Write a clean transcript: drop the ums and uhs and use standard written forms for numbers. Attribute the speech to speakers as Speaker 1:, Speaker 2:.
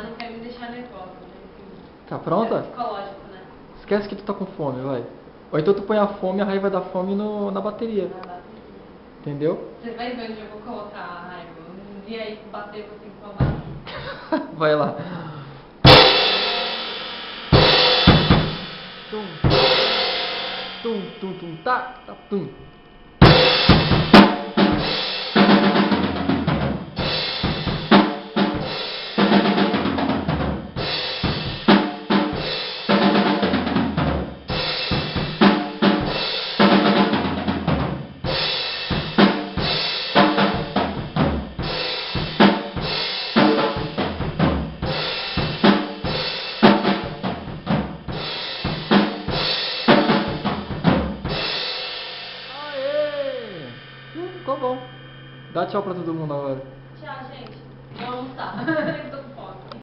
Speaker 1: Ela não quer me deixar nervosa, né?
Speaker 2: Tá pronta?
Speaker 1: É psicológico, né?
Speaker 2: Esquece que tu tá com fome, vai. Ou então tu põe a fome, a raiva da fome na bateria.
Speaker 1: Na bateria.
Speaker 2: Entendeu?
Speaker 1: Você vai ver onde eu vou colocar a raiva. Um dia aí bater, eu vou ter que tomar.
Speaker 2: Vai lá. Tum. Tum, tum, tum, tá, tá, tum. Ficou bom. Dá tchau pra todo mundo agora.
Speaker 1: Tchau, gente. Vou almoçar.